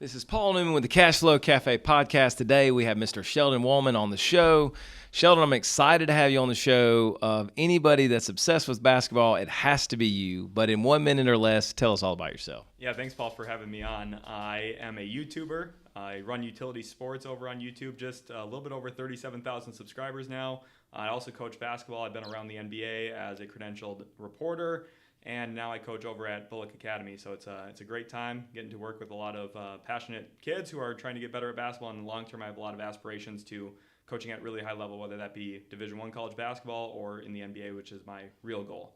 This is Paul Newman with the Cashflow Cafe Podcast. Today we have Mr. Sheldon Wohlman on the show. Sheldon, I'm excited to have you on the show. Of anybody that's obsessed with basketball, it has to be you. But in 1 minute or less, tell us all about yourself. Yeah, thanks, Paul, for having me on. I am a YouTuber. I run Utility Sports over on YouTube, just a little bit over 37,000 subscribers now. I also coach basketball. I've been around the NBA as a credentialed reporter, and now I coach over at Bulloch Academy. So it's a great time getting to work with a lot of passionate kids who are trying to get better at basketball. And in the long term, I have a lot of aspirations to coaching at really high level, whether that be Division I college basketball or in the NBA, which is my real goal.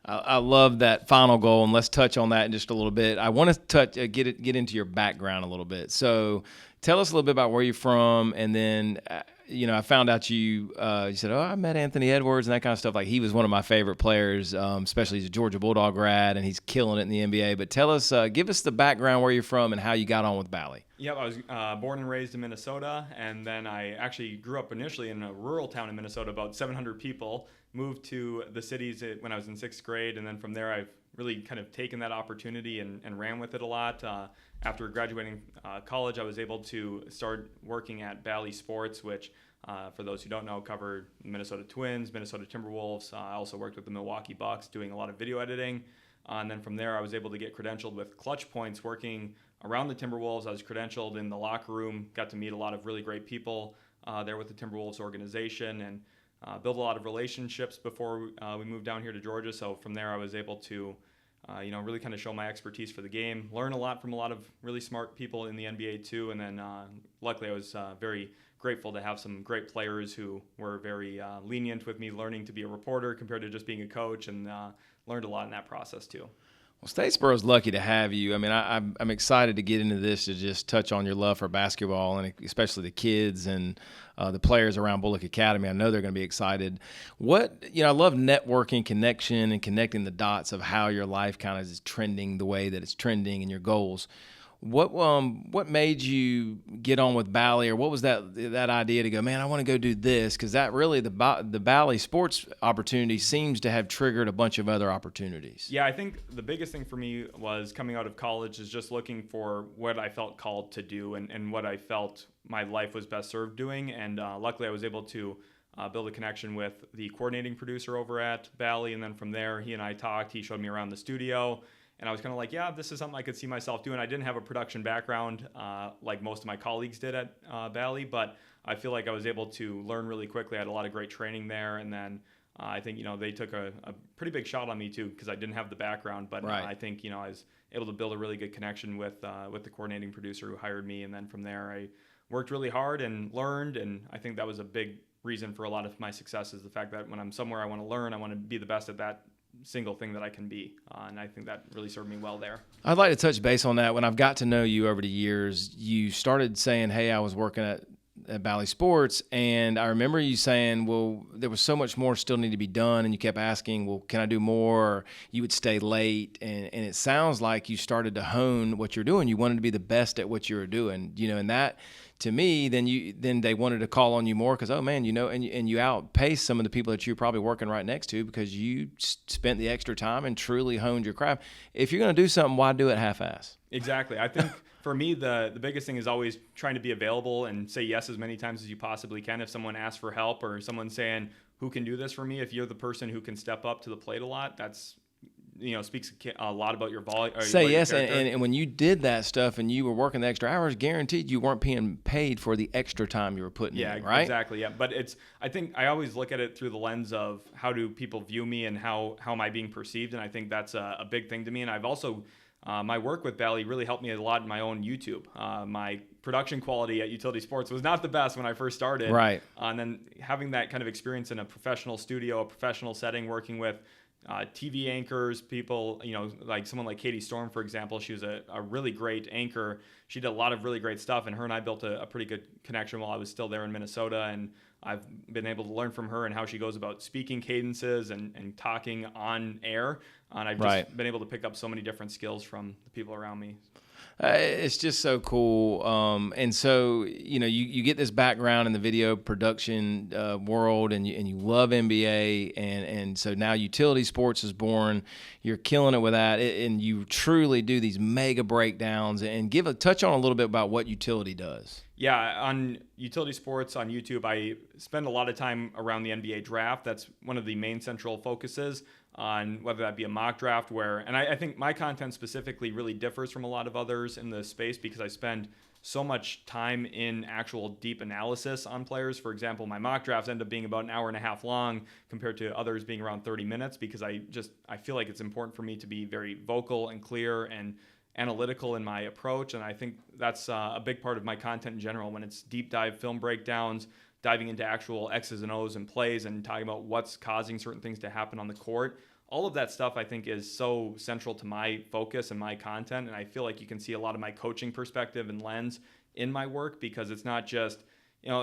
I love that final goal, and let's touch on that in just a little bit. I want to get into your background a little bit. So tell us a little bit about where you're from, and then I found out you said, I met Anthony Edwards and that kind of stuff. Like, he was one of my favorite players, especially he's a Georgia Bulldog grad, and he's killing it in the NBA. But tell us, give us the background where you're from and how you got on with Bally. Yep, I was born and raised in Minnesota, and then I actually grew up initially in a rural town in Minnesota, about 700 people. Moved to the cities when I was in 6th grade, and then from there I've really kind of taken that opportunity and ran with it a lot. After graduating college, I was able to start working at Bally Sports, which for those who don't know, covered Minnesota Twins, Minnesota Timberwolves. I also worked with the Milwaukee Bucks doing a lot of video editing. And then from there, I was able to get credentialed with Clutch Points working around the Timberwolves. I was credentialed in the locker room, got to meet a lot of really great people there with the Timberwolves organization, and build a lot of relationships before we moved down here to Georgia. So from there, I was able to really kind of show my expertise for the game, learn a lot from a lot of really smart people in the NBA too. And then luckily I was very grateful to have some great players who were very lenient with me learning to be a reporter compared to just being a coach, and learned a lot in that process too. Well, Statesboro is lucky to have you. I mean, I'm excited to get into this to just touch on your love for basketball, and especially the kids and the players around Bulloch Academy. I know they're going to be excited. I love networking, connection, and connecting the dots of how your life kind of is trending the way that it's trending and your goals. What made you get on with Bally, or what was that idea to go, man, I want to go do this? Because that really, the Bally sports opportunity seems to have triggered a bunch of other opportunities. Yeah, I think the biggest thing for me was coming out of college is just looking for what I felt called to do and what I felt my life was best served doing. And luckily I was able to build a connection with the coordinating producer over at Bally. And then from there, he and I talked. He showed me around the studio. And I was kind of like, yeah, this is something I could see myself doing. I didn't have a production background like most of my colleagues did at Bally, but I feel like I was able to learn really quickly. I had a lot of great training there. And then I think, they took a pretty big shot on me too, because I didn't have the background. But right. I think, I was able to build a really good connection with the coordinating producer who hired me. And then from there, I worked really hard and learned. And I think that was a big reason for a lot of my success, is the fact that when I'm somewhere I want to learn, I want to be the best at that single thing that I can be. And I think that really served me well there. I'd like to touch base on that. When I've got to know you over the years, you started saying, hey, I was working at Bally Sports, and I remember you saying, well, there was so much more still need to be done, and you kept asking, well, can I do more? Or you would stay late, and it sounds like you started to hone what you're doing. You wanted to be the best at what you were doing, and that, to me, then they wanted to call on you more because, oh man, and you outpaced some of the people that you're probably working right next to because you spent the extra time and truly honed your craft. If you're going to do something, why do it half-ass? Exactly. I think for me, the biggest thing is always trying to be available and say yes as many times as you possibly can. If someone asks for help or someone's saying, who can do this for me? If you're the person who can step up to the plate a lot, that's speaks a lot about your volume. Say yes, and when you did that stuff and you were working the extra hours, guaranteed you weren't being paid for the extra time you were putting in, right? Exactly, yeah. But I think I always look at it through the lens of how do people view me and how am I being perceived, and I think that's a big thing to me. And I've also, my work with Bally really helped me a lot in my own YouTube. My production quality at Utility Sports was not the best when I first started. Right. And then having that kind of experience in a professional studio, a professional setting, working with TV anchors, people, like someone like Katie Storm, for example. She was a really great anchor. She did a lot of really great stuff, and her and I built a pretty good connection while I was still there in Minnesota, and I've been able to learn from her and how she goes about speaking cadences and talking on air, and I've just been able to pick up so many different skills from the people around me. It's just so cool. And so, you get this background in the video production world, and you love NBA, and so now utility sports is born. You're killing it with that, and you truly do these mega breakdowns. And touch on a little bit about what utility does. Yeah, on Utility Sports on YouTube, I spend a lot of time around the NBA draft. That's one of the main central focuses on whether that be a mock draft and I think my content specifically really differs from a lot of others in the space because I spend so much time in actual deep analysis on players. For example, my mock drafts end up being about an hour and a half long compared to others being around 30 minutes because I feel like it's important for me to be very vocal and clear and analytical in my approach, and I think that's a big part of my content in general when it's deep dive film breakdowns, diving into actual X's and O's and plays and talking about what's causing certain things to happen on the court. All of that stuff I think is so central to my focus and my content, and I feel like you can see a lot of my coaching perspective and lens in my work because it's not just,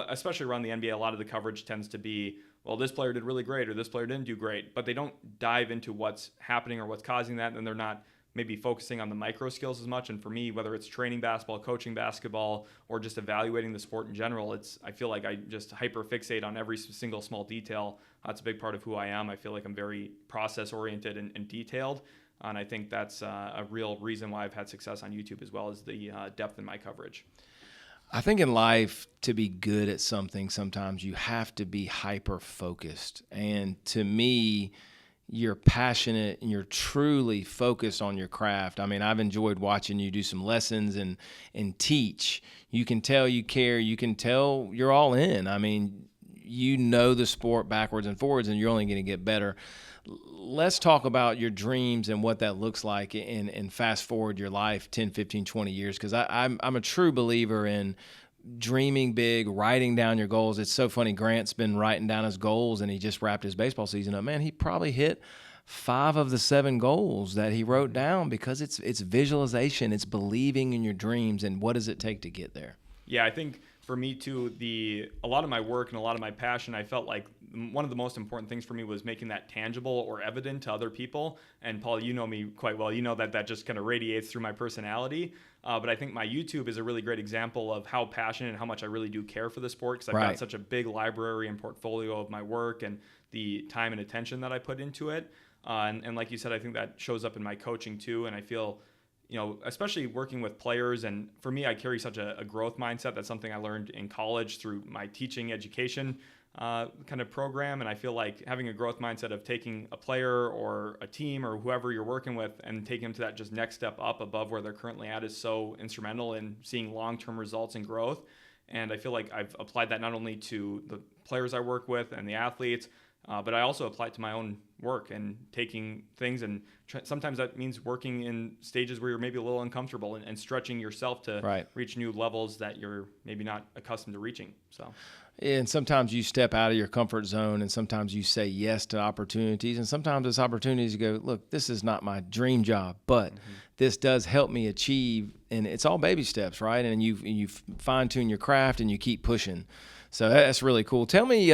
especially around the NBA, a lot of the coverage tends to be, well, this player did really great or this player didn't do great, but they don't dive into what's happening or what's causing that, and they're not maybe focusing on the micro skills as much. And for me, whether it's training basketball, coaching basketball, or just evaluating the sport in general, I feel like I just hyper fixate on every single small detail. That's a big part of who I am. I feel like I'm very process oriented and detailed. And I think that's a real reason why I've had success on YouTube as well as the depth in my coverage. I think in life, to be good at something, sometimes you have to be hyper focused. And to me, you're passionate and you're truly focused on your craft. I mean, I've enjoyed watching you do some lessons and teach. You can tell you care. You can tell you're all in. I mean, the sport backwards and forwards, and you're only going to get better. Let's talk about your dreams and what that looks like and fast forward your life 10, 15, 20 years, because I'm a true believer in dreaming big, writing down your goals. It's so funny. Grant's been writing down his goals, and he just wrapped his baseball season up. Man, he probably hit 5 of the 7 goals that he wrote down because it's visualization. It's believing in your dreams, and what does it take to get there? Yeah, I think for me too, a lot of my work and a lot of my passion, I felt like one of the most important things for me was making that tangible or evident to other people. And Paul, you know me quite well. You know that just kind of radiates through my personality. But I think my YouTube is a really great example of how passionate and how much I really do care for the sport because I've got such a big library and portfolio of my work and the time and attention that I put into it. And like you said, I think that shows up in my coaching too. And I feel, especially working with players, and for me, I carry such a growth mindset. That's something I learned in college through my teaching education kind of program. And I feel like having a growth mindset of taking a player or a team or whoever you're working with and taking them to that just next step up above where they're currently at is so instrumental in seeing long-term results and growth. And I feel like I've applied that not only to the players I work with and the athletes, but I also apply it to my own work and taking things, and sometimes that means working in stages where you're maybe a little uncomfortable and stretching yourself to reach new levels that you're maybe not accustomed to reaching. So, and sometimes you step out of your comfort zone, and sometimes you say yes to opportunities, and sometimes it's opportunities to go, look, this is not my dream job, but this does help me achieve, and it's all baby steps, right? And you fine tune your craft and you keep pushing. So that's really cool. Tell me,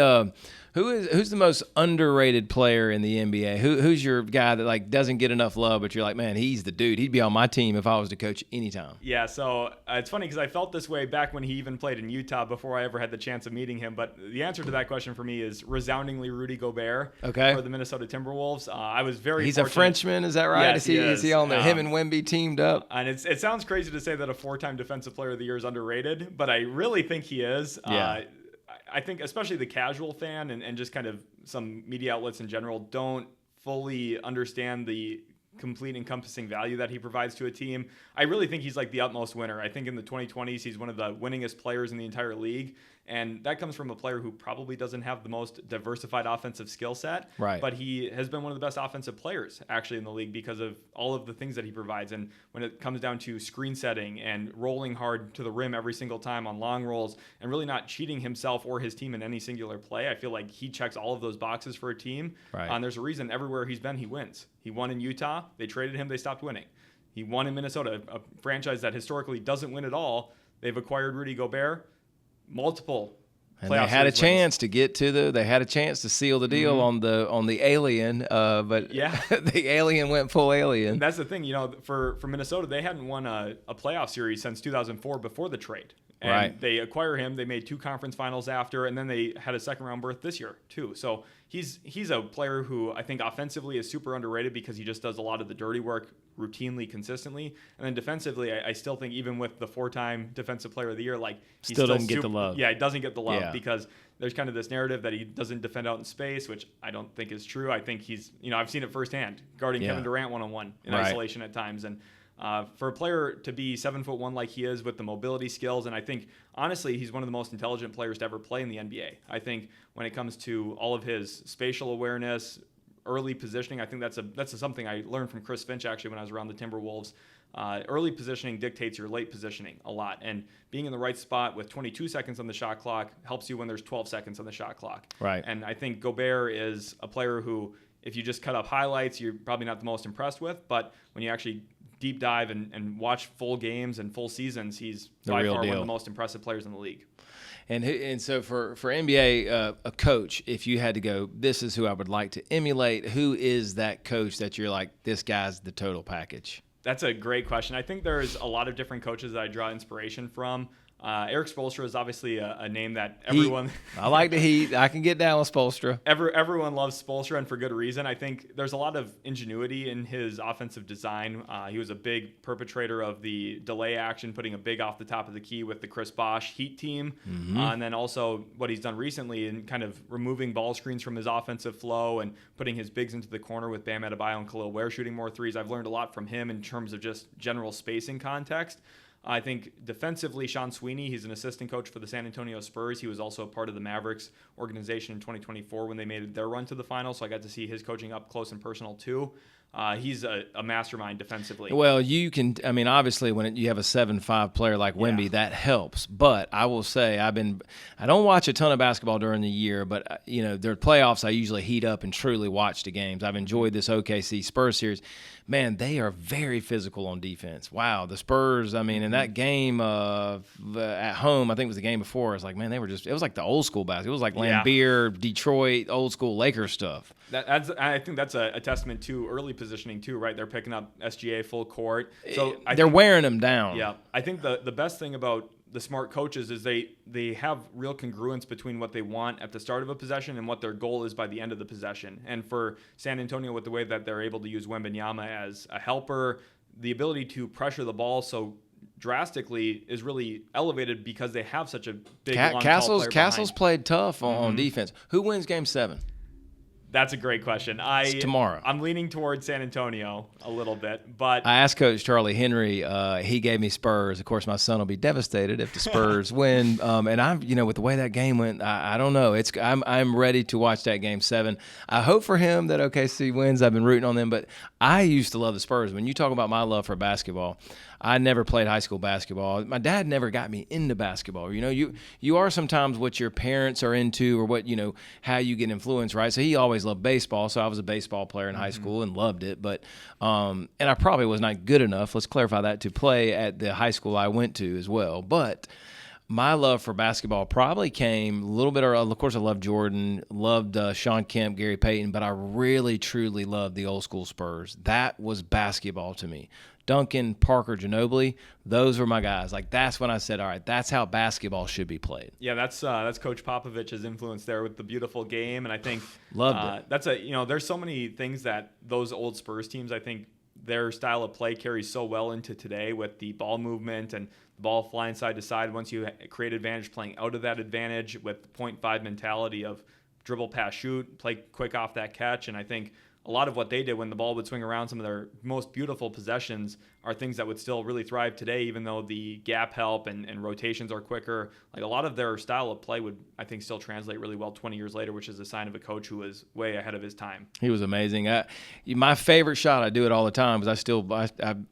who's the most underrated player in the NBA? Who's your guy that doesn't get enough love, but you're like, man, he's the dude. He'd be on my team if I was to coach anytime. Yeah, so it's funny because I felt this way back when he even played in Utah before I ever had the chance of meeting him. But the answer to that question for me is resoundingly Rudy Gobert for the Minnesota Timberwolves. I was very He's fortunate. a Frenchman, is that right? Yes, is he on the him and Wemby teamed up? And it sounds crazy to say that a 4-time Defensive Player of the Year is underrated, but I really think he is. Yeah. I think especially the casual fan and just kind of some media outlets in general don't fully understand the complete encompassing value that he provides to a team. I really think he's like the utmost winner. I think in the 2020s, he's one of the winningest players in the entire league. And that comes from a player who probably doesn't have the most diversified offensive skill set. Right. But he has been one of the best offensive players actually in the league because of all of the things that he provides. And when it comes down to screen setting and rolling hard to the rim every single time on long rolls and really not cheating himself or his team in any singular play, I feel like he checks all of those boxes for a team. Right. And there's a reason everywhere he's been, he wins. He won in Utah. They traded him. They stopped winning. He won in Minnesota, a franchise that historically doesn't win at all. They've acquired Rudy Gobert. Multiple And they had a chance to get to they had a chance to seal the deal on the alien, but the alien went full alien. And that's the thing, for Minnesota, they hadn't won a playoff series since 2004 before the trade. And they acquire him. They made 2 conference finals after, and then they had a second-round berth this year, too. So he's a player who I think offensively is super underrated because he just does a lot of the dirty work routinely, consistently. And then defensively, I still think even with the 4-time Defensive Player of the Year, he still doesn't get the love. Yeah, he doesn't get the love because there's kind of this narrative that he doesn't defend out in space, which I don't think is true. I think he's, I've seen it firsthand, guarding Kevin Durant one-on-one in isolation at times. And for a player to be 7'1" like he is with the mobility skills, and I think honestly he's one of the most intelligent players to ever play in the NBA. I think when it comes to all of his spatial awareness, early positioning, I think that's something I learned from Chris Finch actually when I was around the Timberwolves. Early positioning dictates your late positioning a lot, and being in the right spot with 22 seconds on the shot clock helps you when there's 12 seconds on the shot clock. Right. And I think Gobert is a player who, if you just cut up highlights, you're probably not the most impressed with, but when you actually deep dive and watch full games and full seasons, he's by far one of the most impressive players in the league. And so for NBA, a coach, if you had to go, this is who I would like to emulate, who is that coach that you're like, this guy's the total package? That's a great question. I think there's a lot of different coaches that I draw inspiration from. Eric Spoelstra is obviously a name that everyone... I like the Heat. I can get down with Spoelstra. Everyone loves Spoelstra, and for good reason. I think there's a lot of ingenuity in his offensive design. He was a big perpetrator of the delay action, putting a big off the top of the key with the Chris Bosh Heat team. And then also what he's done recently in kind of removing ball screens from his offensive flow and putting his bigs into the corner with Bam Adebayo and Khalil Ware shooting more threes. I've learned a lot from him in terms of just general spacing context. I think defensively, Sean Sweeney, he's an assistant coach for the San Antonio Spurs. He was also a part of the Mavericks organization in 2024 when they made their run to the finals, so I got to see his coaching up close and personal too. He's a mastermind defensively. Well, obviously when you have a 7'5" player like Wemby, that helps. But I will say I don't watch a ton of basketball during the year, but their playoffs I usually heat up and truly watch the games. I've enjoyed this OKC Spurs series. Man, they are very physical on defense. Wow, the Spurs, in that game at home, I think it was the game before, it's like, man, it was like the old school basketball. It was like Lambeer, Detroit, old school Lakers stuff. I think that's a testament to early positioning too, right? They're picking up SGA full court. So they're wearing them down. Yeah. I think the best thing about the smart coaches is they have real congruence between what they want at the start of a possession and what their goal is by the end of the possession. And for San Antonio, with the way that they're able to use Wembanyama as a helper, the ability to pressure the ball so drastically is really elevated because they have such a big, long, tall player Castle's played tough on defense. Who wins Game 7? That's a great question. It's tomorrow. I'm leaning towards San Antonio a little bit, but I asked Coach Charlie Henry. He gave me Spurs. Of course, my son will be devastated if the Spurs win. And I'm, with the way that game went, I don't know. I'm ready to watch that Game 7. I hope for him that OKC wins. I've been rooting on them, but I used to love the Spurs. When you talk about my love for basketball, I never played high school basketball. My dad never got me into basketball. You are sometimes what your parents are into or what, how you get influenced, right? So he always loved baseball. So I was a baseball player in high school and loved it. But, and I probably was not good enough, let's clarify that, to play at the high school I went to as well. But my love for basketball probably came a little bit early. Of course, I loved Jordan, loved Sean Kemp, Gary Payton, but I really, truly loved the old school Spurs. That was basketball to me. Duncan, Parker, Ginobili, those were my guys. Like, that's when I said, all right, that's how basketball should be played. Yeah, that's Coach Popovich's influence there with the beautiful game, and I think loved it. There's so many things that those old Spurs teams, I think their style of play carries so well into today with the ball movement and the ball flying side to side. Once you create advantage, playing out of that advantage with the 0.5 mentality of dribble, pass, shoot, play quick off that catch, and I think a lot of what they did when the ball would swing around, some of their most beautiful possessions are things that would still really thrive today, even though the gap help and rotations are quicker. Like, a lot of their style of play would, I think, still translate really well 20 years later, which is a sign of a coach who was way ahead of his time. He was amazing. My favorite shot, I do it all the time, because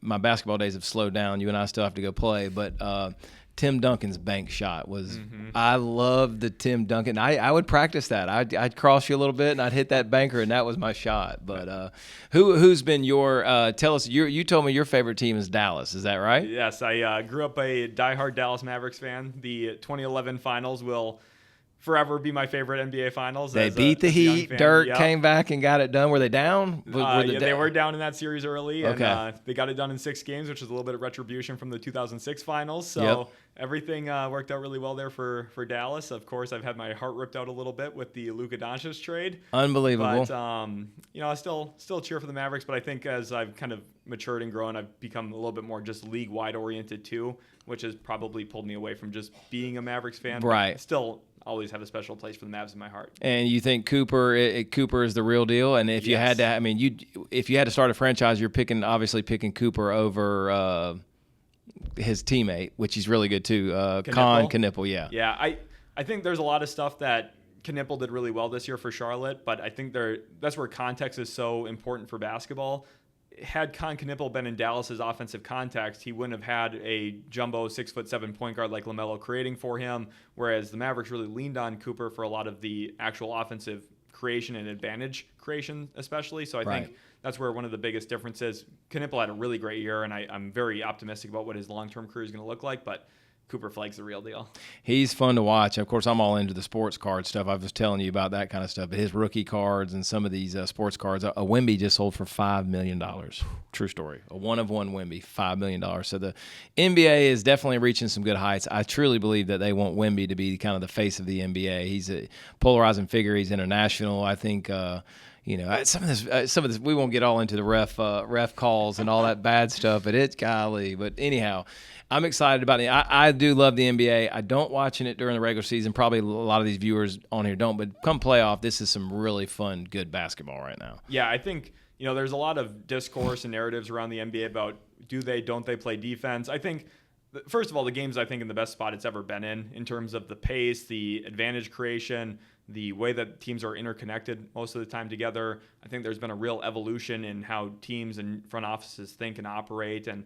my basketball days have slowed down. You and I still have to go play, but Tim Duncan's bank shot was I love the Tim Duncan. I would practice that. I'd cross you a little bit and I'd hit that banker, and that was my shot. But who's been your tell us, you told me your favorite team is Dallas. Is that right? Yes, I grew up a diehard Dallas Mavericks fan. The 2011 finals will forever be my favorite NBA Finals. They beat the Heat. Dirk came back and got it done. Were they down? They were down in that series early, and Okay. They got it done in 6 games, which is a little bit of retribution from the 2006 Finals. So everything worked out really well there for Dallas. Of course, I've had my heart ripped out a little bit with the Luka Doncic trade. Unbelievable. But I still cheer for the Mavericks. But I think as I've kind of matured and grown, I've become a little bit more just league-wide oriented too, which has probably pulled me away from just being a Mavericks fan. Right. But still always have a special place for the Mavs in my heart. And you think Cooper is the real deal? And if you had to, if you had to start a franchise, you're obviously picking Cooper over his teammate, which he's really good too. Knipple, yeah. Yeah, I think there's a lot of stuff that Knipple did really well this year for Charlotte, but I think that's where context is so important for basketball. Had Knipple been in Dallas's offensive context, he wouldn't have had a jumbo 6'7" point guard like LaMelo creating for him, whereas the Mavericks really leaned on Cooper for a lot of the actual offensive creation and advantage creation especially. So I think that's where one of the biggest differences. Knipple had a really great year, and I'm very optimistic about what his long-term career is going to look like, but Cooper Flag's the real deal. He's fun to watch. Of course, I'm all into the sports card stuff. I was telling you about that kind of stuff. But his rookie cards and some of these sports cards, a Wemby just sold for $5 million. True story. A one-of-one Wemby, $5 million. So the NBA is definitely reaching some good heights. I truly believe that they want Wemby to be kind of the face of the NBA. He's a polarizing figure. He's international. I think some of this, we won't get all into the ref calls and all that bad stuff, but it's golly. But anyhow, I'm excited about it. I do love the NBA. I don't watching it during the regular season. Probably a lot of these viewers on here don't, but come playoff, this is some really fun, good basketball right now. Yeah, I think, there's a lot of discourse and narratives around the NBA about don't they play defense. I think, first of all, the game's, I think, in the best spot it's ever been in terms of the pace, the advantage creation, the way that teams are interconnected most of the time together. I think there's been a real evolution in how teams and front offices think and operate. And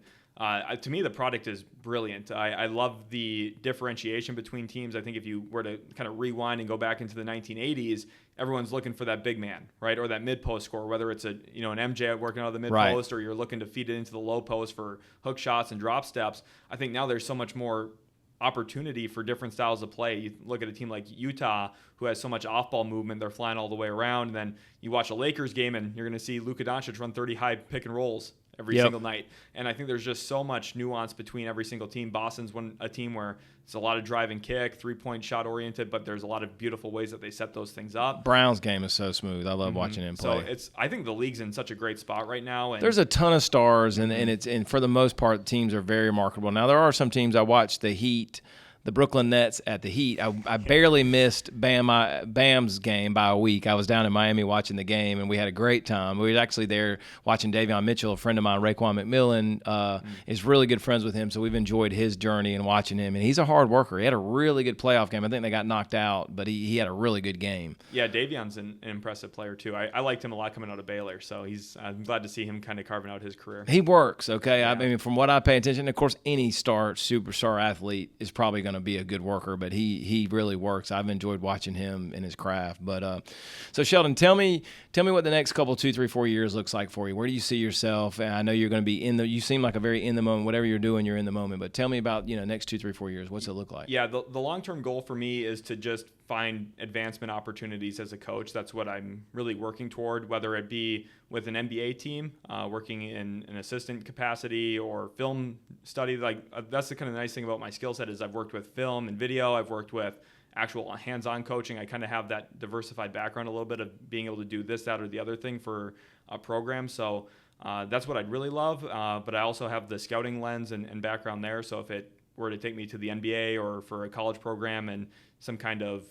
to me, the product is brilliant. I love the differentiation between teams. I think if you were to kind of rewind and go back into the 1980s, everyone's looking for that big man, right? Or that mid-post scorer, whether it's an MJ working out of the mid-post or you're looking to feed it into the low post for hook shots and drop steps. I think now there's so much more opportunity for different styles of play. You look at a team like Utah, who has so much off-ball movement, they're flying all the way around, and then you watch a Lakers game and you're going to see Luka Doncic run 30 high pick and rolls every single night. And I think there's just so much nuance between every single team. Boston's a team where it's a lot of drive and kick, three-point shot oriented, but there's a lot of beautiful ways that they set those things up. Brown's game is so smooth. I love watching him play. So I think the league's in such a great spot right now. And there's a ton of stars, and for the most part, teams are very remarkable. Now, there are some teams. I watched the Heat, the Brooklyn Nets at the Heat. I barely missed Bam's game by a week. I was down in Miami watching the game, and we had a great time. We were actually there watching Davion Mitchell, a friend of mine, Raekwon McMillan, is really good friends with him, so we've enjoyed his journey and watching him. And he's a hard worker. He had a really good playoff game. I think they got knocked out, but he had a really good game. Yeah, Davion's an impressive player, too. I liked him a lot coming out of Baylor, so I'm glad to see him kind of carving out his career. He works, okay? Yeah. I mean, from what I pay attention, of course, any superstar athlete is probably going to be a good worker, but he really works. I've enjoyed watching him in his craft. But so Sheldon, tell me what the next couple, 2, 3, 4 years looks like for you. Where do you see yourself? And I know you're going to be you seem like a very in the moment. Whatever you're doing, you're in the moment. But tell me about next 2, 3, 4 years. What's it look like? Yeah, the long-term goal for me is to just find advancement opportunities as a coach. That's what I'm really working toward, whether it be with an NBA team, working in an assistant capacity or film study. That's the kind of nice thing about my skill set is I've worked with film and video. I've worked with actual hands-on coaching. I kind of have that diversified background a little bit of being able to do this, that, or the other thing for a program. So that's what I'd really love. But I also have the scouting lens and background there. So if it were to take me to the NBA or for a college program and some kind of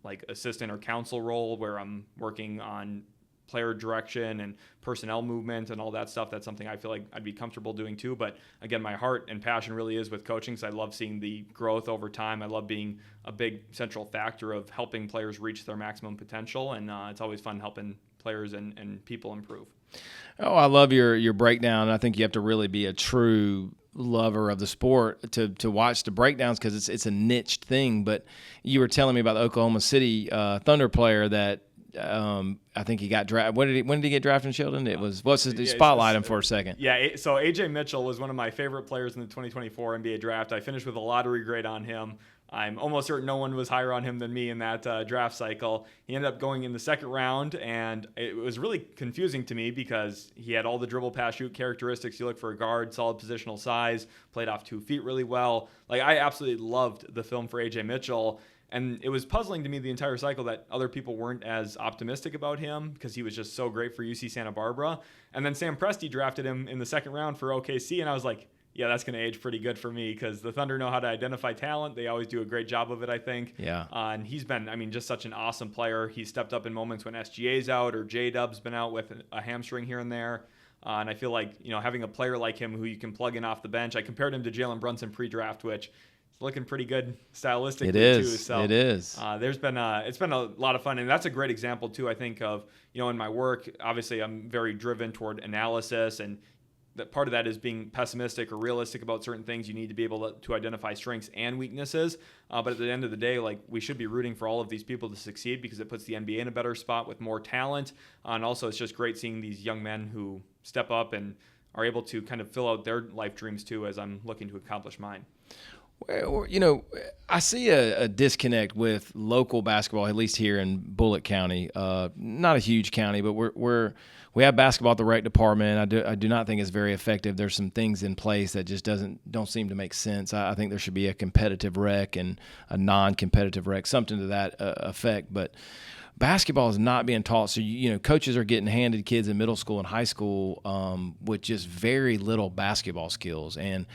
like assistant or counsel role where I'm working on player direction and personnel movement and all that stuff, that's something I feel like I'd be comfortable doing too. But again, my heart and passion really is with coaching, so I love seeing the growth over time. I love being a big central factor of helping players reach their maximum potential, and it's always fun helping players and people improve. Oh, I love your breakdown. I think you have to really be a true lover of the sport to watch the breakdowns because it's a niche thing. But you were telling me about the Oklahoma City Thunder player that I think he got drafted. When did he get drafted in Sheldon? Spotlight him for a second. Yeah, so AJ Mitchell was one of my favorite players in the 2024 NBA draft. I finished with a lottery grade on him. I'm almost certain no one was higher on him than me in that draft cycle. He ended up going in the second round, and it was really confusing to me because he had all the dribble, pass, shoot characteristics you look for a guard, solid positional size, played off 2 feet really well. Like, I absolutely loved the film for AJ Mitchell. And it was puzzling to me the entire cycle that other people weren't as optimistic about him because he was just so great for UC Santa Barbara. And then Sam Presti drafted him in the second round for OKC, and I was like, yeah, that's going to age pretty good for me because the Thunder know how to identify talent. They always do a great job of it, I think. Yeah. And he's been, just such an awesome player. He's stepped up in moments when SGA's out or J-Dub's been out with a hamstring here and there. And I feel like, having a player like him who you can plug in off the bench, I compared him to Jalen Brunson pre-draft, which is looking pretty good stylistically too. So it is. It's been a lot of fun, and that's a great example too. I think of in my work. Obviously, I'm very driven toward analysis, and that part of that is being pessimistic or realistic about certain things. You need to be able to identify strengths and weaknesses. But at the end of the day, like, we should be rooting for all of these people to succeed because it puts the NBA in a better spot with more talent. And also, it's just great seeing these young men who step up and are able to kind of fill out their life dreams too, as I'm looking to accomplish mine. Well, I see a disconnect with local basketball, at least here in Bulloch County. Not a huge county, but we have basketball at the rec department. I do not think it's very effective. There's some things in place that just don't seem to make sense. I think there should be a competitive rec and a non-competitive rec, something to that effect. But basketball is not being taught. So, coaches are getting handed kids in middle school and high school with just very little basketball skills. And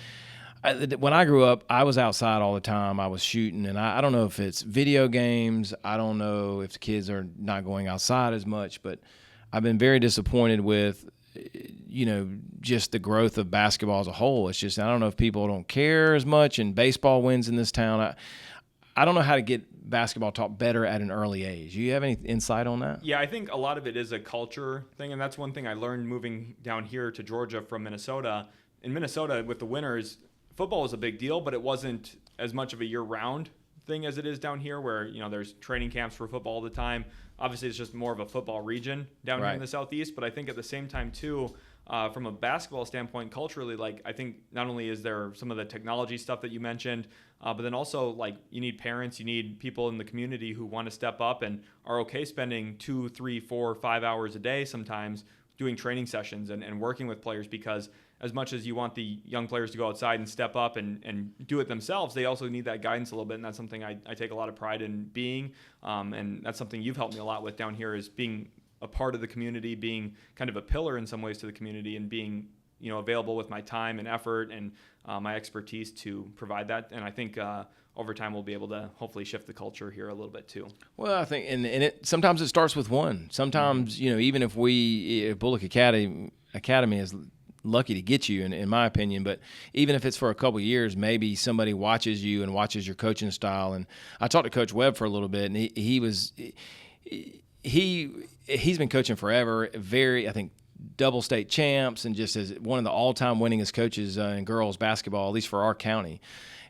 when I grew up, I was outside all the time. I was shooting, and I don't know if it's video games. I don't know if the kids are not going outside as much, but I've been very disappointed with, just the growth of basketball as a whole. It's just, I don't know if people don't care as much, and baseball wins in this town. I don't know how to get basketball taught better at an early age. Do you have any insight on that? Yeah, I think a lot of it is a culture thing, and that's one thing I learned moving down here to Georgia from Minnesota. In Minnesota, with the winters, football was a big deal, but it wasn't as much of a year-round thing as it is down here where, there's training camps for football all the time. Obviously, it's just more of a football region down here in the Southeast. But I think at the same time, too, from a basketball standpoint, culturally, like, I think not only is there some of the technology stuff that you mentioned, but then also, like, you need parents, you need people in the community who want to step up and are okay spending 2, 3, 4, 5 hours a day sometimes doing training sessions and working with players, because as much as you want the young players to go outside and step up and do it themselves, they also need that guidance a little bit, and that's something I take a lot of pride in being, and that's something you've helped me a lot with down here, is being a part of the community, being kind of a pillar in some ways to the community, and being available with my time and effort and my expertise to provide that. And I think over time we'll be able to hopefully shift the culture here a little bit too. Well, I think, and it sometimes it starts with one. Sometimes even if Bulloch Academy is lucky to get you, in my opinion, but even if it's for a couple of years, maybe somebody watches you and watches your coaching style. And I talked to Coach Webb for a little bit, and he's been coaching forever. I think double state champs, and just as one of the all-time winningest coaches in girls basketball, at least for our county.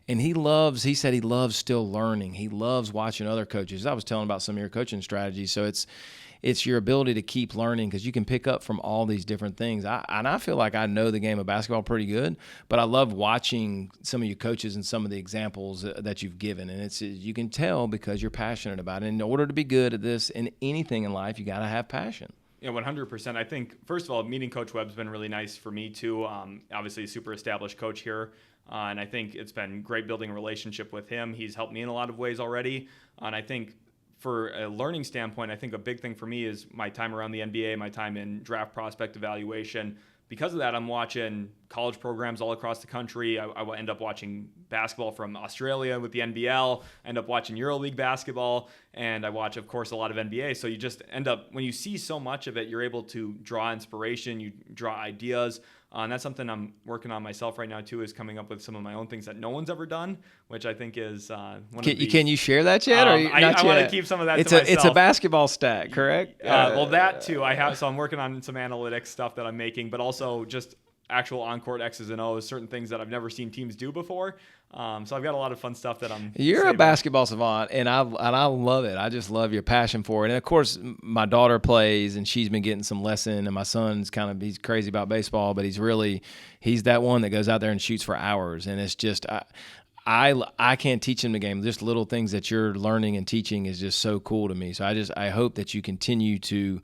And he said he loves still learning. He loves watching other coaches. I was telling about some of your coaching strategies. So it's your ability to keep learning, because you can pick up from all these different things. I feel like I know the game of basketball pretty good, but I love watching some of your coaches and some of the examples that you've given. And you can tell because you're passionate about it. And in order to be good at this in anything in life, you got to have passion. Yeah, 100%. I think, first of all, meeting Coach Webb's been really nice for me too. Obviously a super established coach here. And I think it's been great building a relationship with him. He's helped me in a lot of ways already. And I think for a learning standpoint, I think a big thing for me is my time around the NBA, my time in draft prospect evaluation. Because of that, I'm watching college programs all across the country. I will end up watching basketball from Australia with the NBL, end up watching EuroLeague basketball, and I watch, of course, a lot of NBA. So you just end up, when you see so much of it, you're able to draw inspiration, you draw ideas. And that's something I'm working on myself right now, too, is coming up with some of my own things that no one's ever done, which I think is Can you share that yet? Or not I want yet? to keep some of that to myself. It's a basketball stack, correct? Well, that, too. So I'm working on some analytics stuff that I'm making, but also just actual on-court X's and O's, certain things that I've never seen teams do before. So I've got a lot of fun stuff that I'm You're saving. a basketball savant, and I love it. I just love your passion for it. And of course, my daughter plays, and she's been getting some lesson. And my son's he's crazy about baseball, but he's that one that goes out there and shoots for hours. And it's just I can't teach him the game. Just little things that you're learning and teaching is just so cool to me. So I hope that you continue to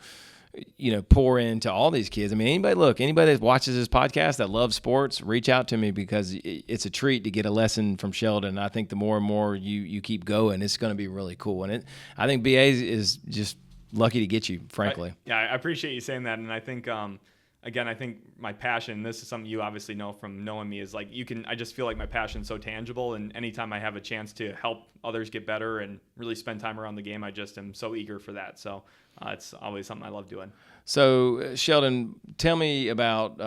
pour into all these kids. I mean, anybody that watches this podcast that loves sports, reach out to me, because it's a treat to get a lesson from Sheldon. I think the more and more you keep going, it's going to be really cool. And I think BA is just lucky to get you, frankly. I appreciate you saying that. And I think, again, I think my passion, this is something you obviously know from knowing me, is like I just feel like my passion's so tangible. And anytime I have a chance to help others get better and really spend time around the game, I just am so eager for that. So it's always something I love doing. So, Sheldon, tell me about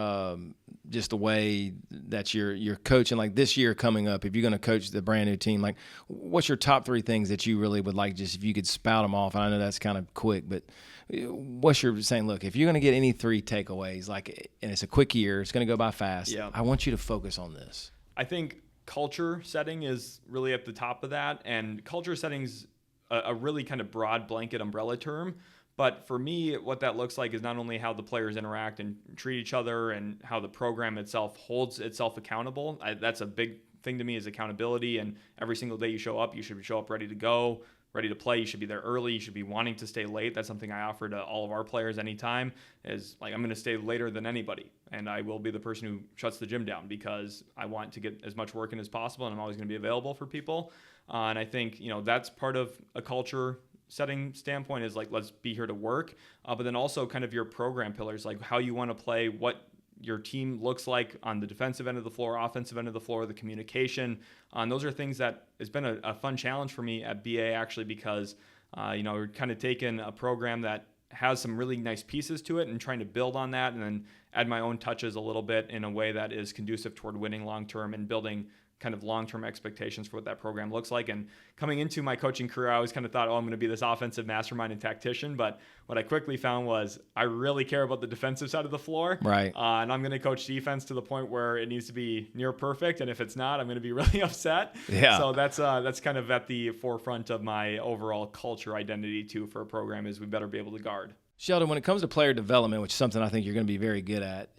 just the way that you're coaching, like this year coming up. If you're going to coach the brand new team, like what's your top 3 things that you really would like, just if you could spout them off? I know that's kind of quick, but what's your saying? Look, if you're going to get any 3 takeaways, and it's a quick year, it's going to go by fast. Yeah. I want you to focus on this. I think culture setting is really at the top of that, and culture setting's a really kind of broad blanket umbrella term. But for me, what that looks like is not only how the players interact and treat each other, and how the program itself holds itself accountable. That's a big thing to me, is accountability. And every single day you show up ready to go, ready to play. You should be there early. You should be wanting to stay late. That's something I offer to all of our players anytime, is like, I'm going to stay later than anybody. And I will be the person who shuts the gym down, because I want to get as much work in as possible, and I'm always going to be available for people. And I think, that's part of a culture setting standpoint, is like, let's be here to work. But then also kind of your program pillars, like how you want to play, what your team looks like on the defensive end of the floor, offensive end of the floor, the communication. And those are things that has been a fun challenge for me at BA, actually, because, we're kind of taking a program that has some really nice pieces to it and trying to build on that, and then add my own touches a little bit in a way that is conducive toward winning long-term and building kind of long-term expectations for what that program looks like. And coming into my coaching career, I always kind of thought, I'm going to be this offensive mastermind and tactician. But what I quickly found was I really care about the defensive side of the floor. Right. And I'm going to coach defense to the point where it needs to be near perfect. And if it's not, I'm going to be really upset. Yeah. So that's kind of at the forefront of my overall culture identity too for a program, is we better be able to guard. Sheldon, when it comes to player development, which is something I think you're going to be very good at,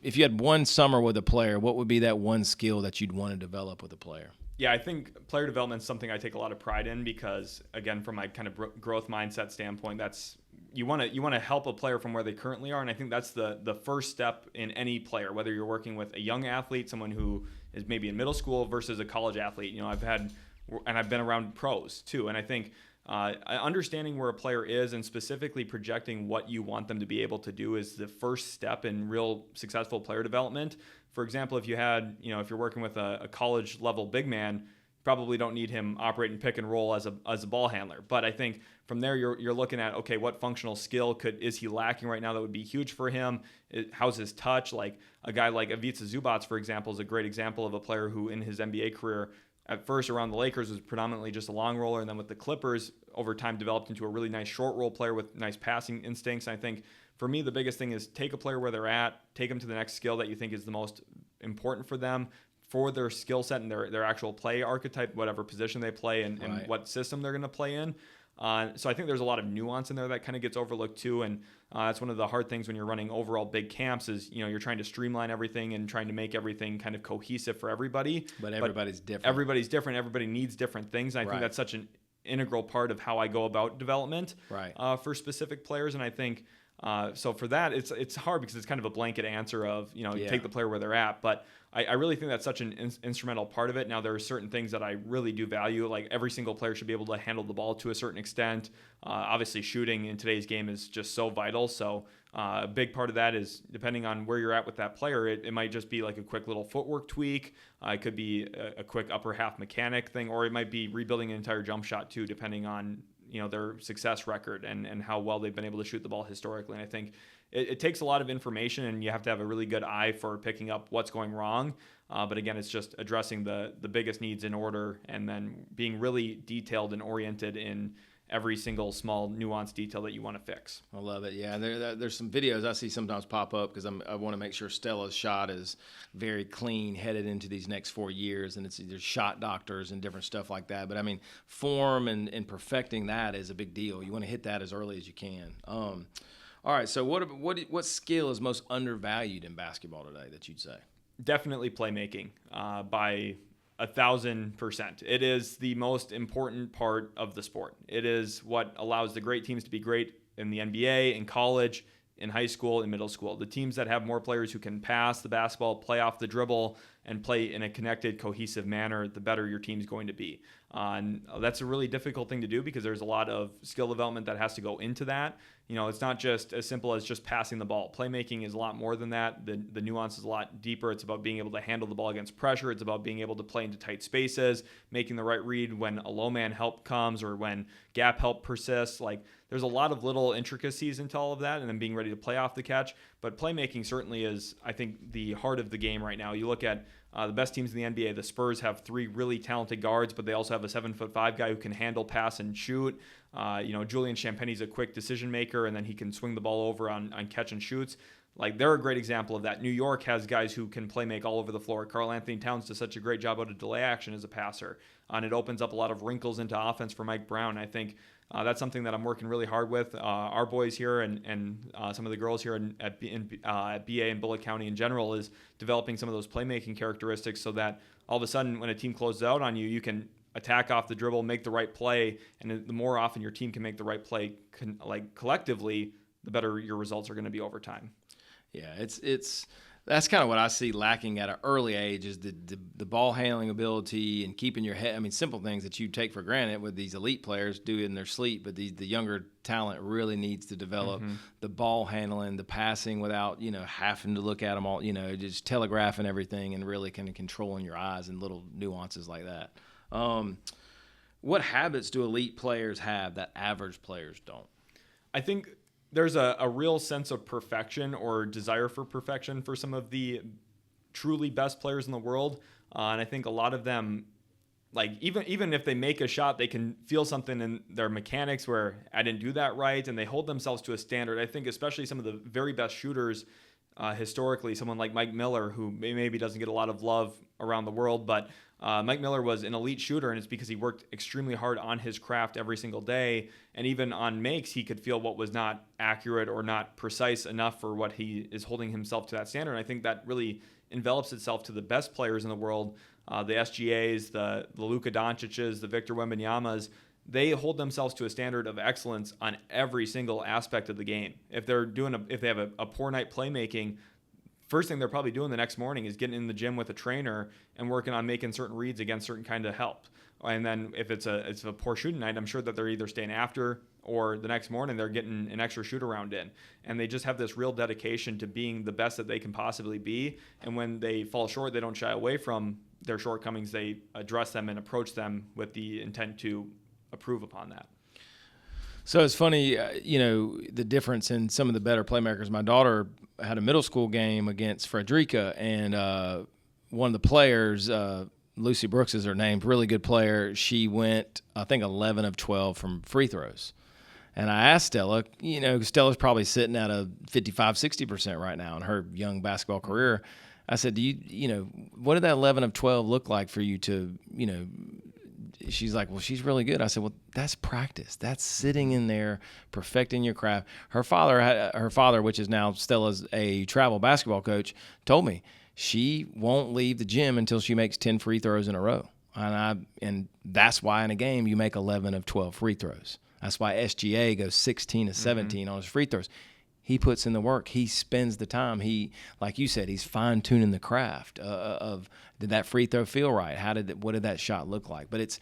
if you had one summer with a player, what would be that one skill that you'd want to develop with a player? Yeah, I think player development is something I take a lot of pride in, because, again, from my kind of growth mindset standpoint, that's you want to help a player from where they currently are, and I think that's the first step in any player, whether you're working with a young athlete, someone who is maybe in middle school, versus a college athlete. I've been around pros too, and I think understanding where a player is and specifically projecting what you want them to be able to do is the first step in real successful player development. For example, if you're working with a college level big man, probably don't need him operating pick and roll as a ball handler. But I think from there you're looking at, okay, what functional skill is he lacking right now that would be huge for him? How's his touch? Like a guy like Ivica Zubac, for example, is a great example of a player who in his NBA career, at first around the Lakers, was predominantly just a long roller, and then with the Clippers over time developed into a really nice short roll player with nice passing instincts. And I think for me, the biggest thing is take a player where they're at, take them to the next skill that you think is the most important for them, for their skill set and their actual play archetype, whatever position they play and what system they're going to play in. So I think there's a lot of nuance in there that kind of gets overlooked too. And that's one of the hard things when you're running overall big camps is, you're trying to streamline everything and trying to make everything kind of cohesive for everybody. But everybody's different. Everybody's different. Everybody needs different things. And I think that's such an integral part of how I go about development for specific players. And I think so for that, it's hard because it's kind of a blanket answer of, take the player where they're at. But I really think that's such an instrumental part of it. Now, there are certain things that I really do value. Like every single player should be able to handle the ball to a certain extent. Obviously, shooting in today's game is just so vital. So a big part of that is depending on where you're at with that player, it might just be like a quick little footwork tweak. It could be a quick upper half mechanic thing, or it might be rebuilding an entire jump shot too, depending on their success record and how well they've been able to shoot the ball historically. And I think it takes a lot of information, and you have to have a really good eye for picking up what's going wrong. But again, it's just addressing the biggest needs in order, and then being really detailed and oriented in every single small nuanced detail that you want to fix. I love it. Yeah, there's some videos I see sometimes pop up because I want to make sure Stella's shot is very clean headed into these next 4 years, and there's shot doctors and different stuff like that. But I mean, form and perfecting that is a big deal. You want to hit that as early as you can. All right, so what skill is most undervalued in basketball today that you'd say? Definitely playmaking by 1,000%. It is the most important part of the sport. It is what allows the great teams to be great in the NBA, in college, in high school, in middle school. The teams that have more players who can pass the basketball, play off the dribble, and play in a connected, cohesive manner, the better your team's going to be. And that's a really difficult thing to do because there's a lot of skill development that has to go into that. It's not just as simple as just passing the ball. Playmaking is a lot more than that. The nuance is a lot deeper. It's about being able to handle the ball against pressure. It's about being able to play into tight spaces, making the right read when a low man help comes or when gap help persists. Like, there's a lot of little intricacies into all of that, and then being ready to play off the catch. But playmaking certainly is, I think, the heart of the game right now. You look at the best teams in the NBA. The Spurs have 3 really talented guards, but they also have a 7'5" guy who can handle, pass, and shoot. Julian Champagne's a quick decision maker, and then he can swing the ball over on catch and shoots. Like, they're a great example of that. New York has guys who can play make all over the floor. Karl Anthony Towns does such a great job out of delay action as a passer, and it opens up a lot of wrinkles into offense for Mike Brown. I think that's something that I'm working really hard with. Our boys here and some of the girls here at BA and Bulloch County in general is developing some of those playmaking characteristics so that all of a sudden when a team closes out on you, you can attack off the dribble, make the right play, and the more often your team can make the right play collectively, the better your results are going to be over time. Yeah, it's that's kind of what I see lacking at an early age is the ball handling ability and keeping your head. I mean, simple things that you take for granted with these elite players do in their sleep, but the younger talent really needs to develop the ball handling, the passing without, having to look at them all, just telegraphing everything and really kind of controlling your eyes and little nuances like that. What habits do elite players have that average players don't? I think there's a real sense of perfection or desire for perfection for some of the truly best players in the world. And I think a lot of them, like even if they make a shot, they can feel something in their mechanics where I didn't do that right. And they hold themselves to a standard. I think especially some of the very best shooters historically, someone like Mike Miller, who maybe doesn't get a lot of love around the world, but Mike Miller was an elite shooter, and it's because he worked extremely hard on his craft every single day. And even on makes, he could feel what was not accurate or not precise enough for what he is holding himself to that standard. And I think that really envelops itself to the best players in the world, the SGAs, the Luka Doncic's, the Victor Wembanyama's. They hold themselves to a standard of excellence on every single aspect of the game. If they have a poor night playmaking, first thing they're probably doing the next morning is getting in the gym with a trainer and working on making certain reads against certain kind of help. And then if it's a poor shooting night, I'm sure that they're either staying after or the next morning they're getting an extra shoot around in. And they just have this real dedication to being the best that they can possibly be. And when they fall short, they don't shy away from their shortcomings. They address them and approach them with the intent to improve upon that. So it's funny, the difference in some of the better playmakers. My daughter had a middle school game against Frederica, and one of the players, Lucy Brooks is her name, really good player. She went, I think, 11 of 12 from free throws. And I asked Stella, Stella's probably sitting at a 55, 60% right now in her young basketball career. I said, what did that 11 of 12 look like for you to, she's like, well, she's really good. I said, well, that's practice. That's sitting in there, perfecting your craft. Her father, which is now Stella's a travel basketball coach, told me she won't leave the gym until she makes 10 free throws in a row. And that's why in a game you make 11 of 12 free throws. That's why SGA goes 16 to 17 on his free throws. He puts in the work. He spends the time. He, like you said, he's fine-tuning the craft of did that free throw feel right? What did that shot look like? But it's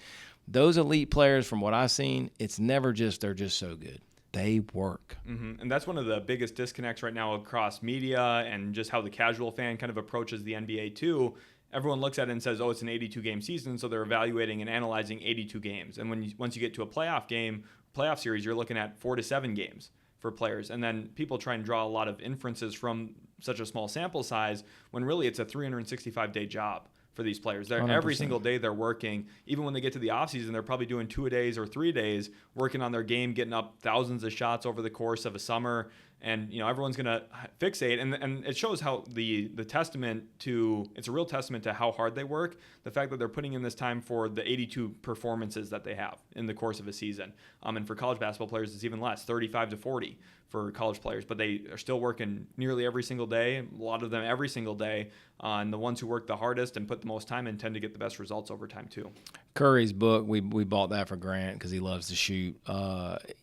those elite players, from what I've seen, it's never just they're just so good. They work. And that's one of the biggest disconnects right now across media and just how the casual fan kind of approaches the NBA too. Everyone looks at it and says, oh, it's an 82-game season, so they're evaluating and analyzing 82 games. And once you get to a playoff series, you're looking at 4 to 7 games for players. And then people try and draw a lot of inferences from such a small sample size when really it's a 365-day job for these players. They're 100%. every single day they're working. Even when they get to the offseason, they're probably doing 2-a-days or 3 days, working on their game, getting up thousands of shots over the course of a summer. And everyone's going to fixate, and it shows how the testament to, it's a real testament to how hard they work. The fact that they're putting in this time for the 82 performances that they have in the course of a season. And for college basketball players, it's even less, 35 to 40 for college players. But they are still working nearly every single day, a lot of them every single day. And the ones who work the hardest and put the most time in tend to get the best results over time too. Curry's book, we bought that for Grant because he loves to shoot.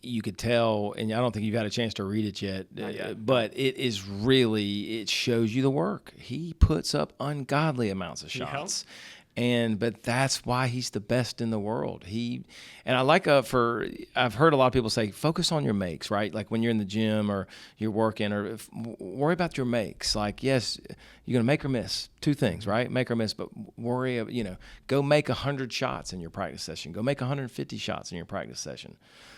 You could tell, and I don't think you've had a chance to read it yet, but it shows you the work. He puts up ungodly amounts of shots. But that's why he's the best in the world. And I like I've heard a lot of people say, focus on your makes, right? Like when you're in the gym or you're working, or worry about your makes. Like, yes, you're going to make or miss. Two things, right? Make or miss, but go make 100 shots in your practice session. Go make 150 shots in your practice session.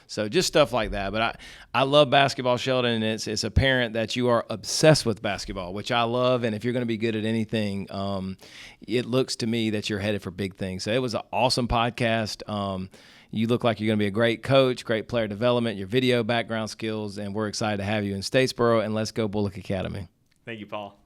So just stuff like that. But I love basketball, Sheldon, and it's apparent that you are obsessed with basketball, which I love. And if you're going to be good at anything, it looks to me that you're headed for big things. So it was an awesome podcast. You look like you're going to be a great coach, great player development, your video background skills, and we're excited to have you in Statesboro, and let's go Bulloch Academy. Thank you, Paul.